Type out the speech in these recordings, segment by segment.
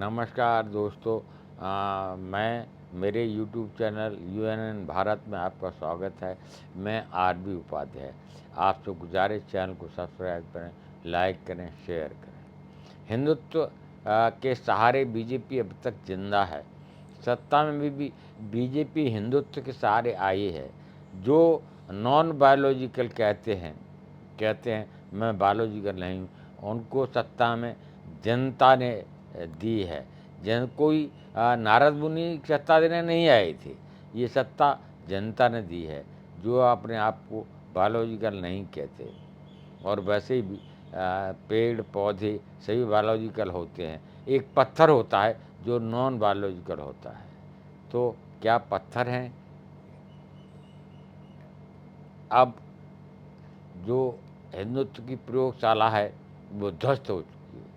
नमस्कार दोस्तों। मैं मेरे YouTube चैनल UNN भारत में आपका स्वागत है। मैं RB उपाध्याय। आपसे गुजारिश चैनल को सब्सक्राइब करें, लाइक करें, शेयर करें। हिंदुत्व के सहारे बीजेपी अब तक जिंदा है। सत्ता में भी बीजेपी हिंदुत्व के सहारे आई है। जो नॉन बायोलॉजिकल कहते हैं मैं बायोलॉजिकल नहीं हूँ, उनको सत्ता में जनता ने दी है। कोई नारद मुनि सत्ता देने नहीं आए थे, ये सत्ता जनता ने दी है, जो अपने आप को बायोलॉजिकल नहीं कहते। और वैसे भी पेड़ पौधे सभी बायोलॉजिकल होते हैं। एक पत्थर होता है जो नॉन बायोलॉजिकल होता है। तो क्या पत्थर हैं? अब जो हिंदुत्व की प्रयोगशाला है वो ध्वस्त हो चुकी है।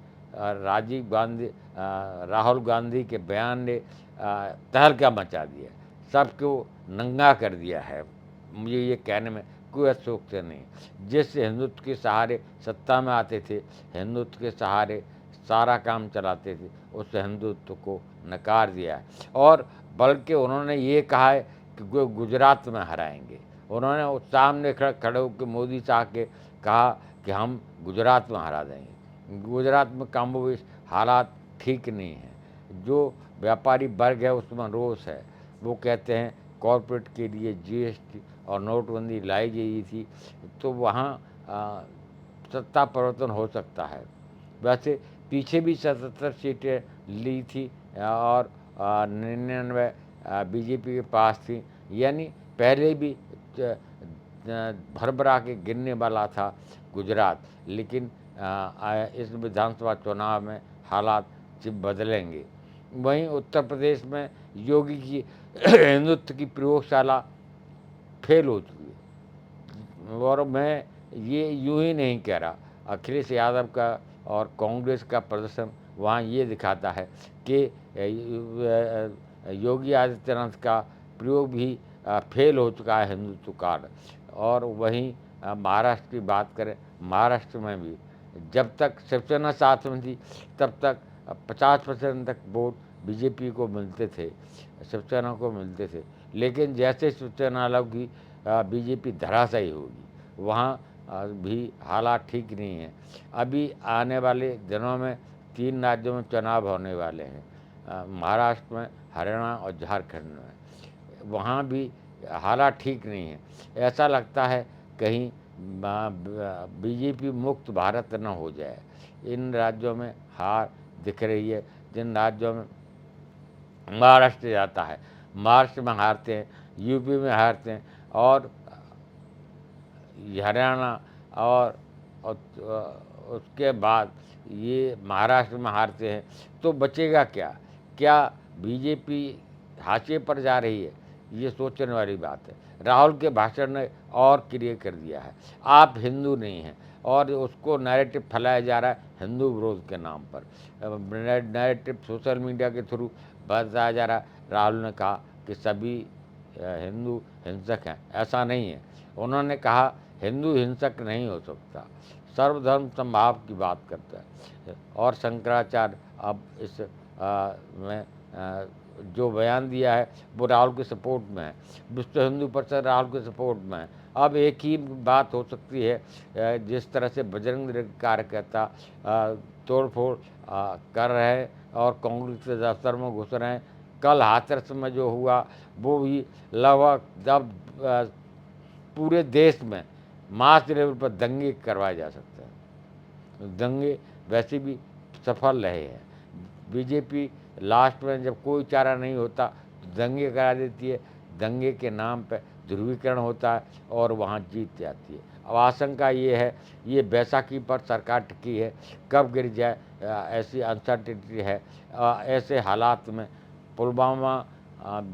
राहुल गांधी के बयान ने तहलका मचा दिया, सबको नंगा कर दिया है। मुझे ये कहने में कोई अशोक्ति नहीं। जिस हिंदुत्व के सहारे सत्ता में आते थे, हिंदुत्व के सहारे सारा काम चलाते थे, उस हिंदुत्व को नकार दिया है। और बल्कि उन्होंने ये कहा है कि गुजरात में हराएंगे। उन्होंने उस सामने खड़े होकर मोदी साहब के कहा कि हम गुजरात में हरा देंगे। गुजरात में कमोबेश हालात ठीक नहीं हैं। जो व्यापारी वर्ग है उसमें रोष है। वो कहते हैं कॉरपोरेट के लिए GST और नोटबंदी लाई गई थी, तो वहाँ सत्ता परिवर्तन हो सकता है। वैसे पीछे भी 77 सीटें ली थी और 99 बीजेपी के पास थी। यानी पहले भी भरभरा के गिरने वाला था गुजरात। लेकिन इस विधानसभा चुनाव में हालात बदलेंगे। वहीं उत्तर प्रदेश में योगी की हिंदुत्व की प्रयोगशाला फेल हो चुकी है। और मैं ये यूं ही नहीं कह रहा, अखिलेश यादव का और कांग्रेस का प्रदर्शन वहाँ ये दिखाता है कि योगी आदित्यनाथ का प्रयोग भी फेल हो चुका है हिंदुत्व कार्ड। और वहीं महाराष्ट्र की बात करें, महाराष्ट्र में भी जब तक शिवसेना साथ में थी तब तक 50% तक वोट बीजेपी को मिलते थे, शिवसेना को मिलते थे। लेकिन जैसे शिवसेना अलग की बीजेपी धराशायी होगी। वहाँ भी हालात ठीक नहीं है। अभी आने वाले दिनों में 3 राज्यों में चुनाव होने वाले हैं, महाराष्ट्र में, हरियाणा और झारखंड में। वहाँ भी हालात ठीक नहीं है। ऐसा लगता है कहीं बीजेपी मुक्त भारत न हो जाए। इन राज्यों में हार दिख रही है। जिन राज्यों में महाराष्ट्र जाता है, महाराष्ट्र में हारते हैं, यूपी में हारते हैं, और हरियाणा और उसके बाद ये महाराष्ट्र में हारते हैं, तो बचेगा क्या? क्या बीजेपी हाशिए पर जा रही है? ये सोचने वाली बात है। राहुल के भाषण ने और क्लियर कर दिया है, आप हिंदू नहीं हैं। और उसको नैरेटिव फैलाया जा रहा है हिंदू विरोध के नाम पर। नैरेटिव सोशल मीडिया के थ्रू बताया जा रहा है। राहुल ने कहा कि सभी हिंदू हिंसक हैं, ऐसा नहीं है। उन्होंने कहा हिंदू हिंसक नहीं हो सकता, सर्वधर्म समभाव की बात करता है। और शंकराचार्य अब इस में जो बयान दिया है वो राहुल के सपोर्ट में है। विश्व हिंदू परिषद राहुल के सपोर्ट में है। अब एक ही बात हो सकती है, जिस तरह से बजरंग दल के कार्यकर्ता तोड़फोड़ कर रहे हैं और कांग्रेस के दफ्तर में घुस रहे हैं। कल हाथरस में जो हुआ वो भी लगभग जब पूरे देश में मास लेवल पर दंगे करवाए जा सकते हैं। दंगे वैसे भी सफल रहे हैं। बीजेपी लास्ट में जब कोई चारा नहीं होता तो दंगे करा देती है। दंगे के नाम पर ध्रुवीकरण होता है और वहाँ जीत जाती है। अब आशंका ये है, ये बैसाखी पर सरकार टिकी है, कब गिर जाए ऐसी अनसर्टिनिटी है। ऐसे हालात में पुलवामा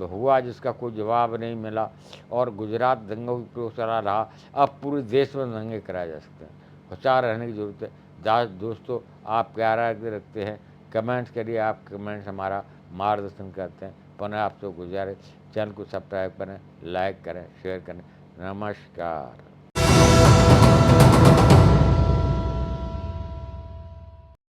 हुआ जिसका कोई जवाब नहीं मिला, और गुजरात दंगों की प्रयोगशाला रहा। अब पूरे देश में दंगे कराए जा सकते हैं। होशियार रहने की ज़रूरत है। दोस्तों, आप क्या राय रखते हैं? कमेंट्स करिए। आप कमेंट्स हमारा मार्गदर्शन करते हैं। पुनः आपसे गुजारिश, चैनल को सब्सक्राइब करें, लाइक करें, शेयर करें। नमस्कार।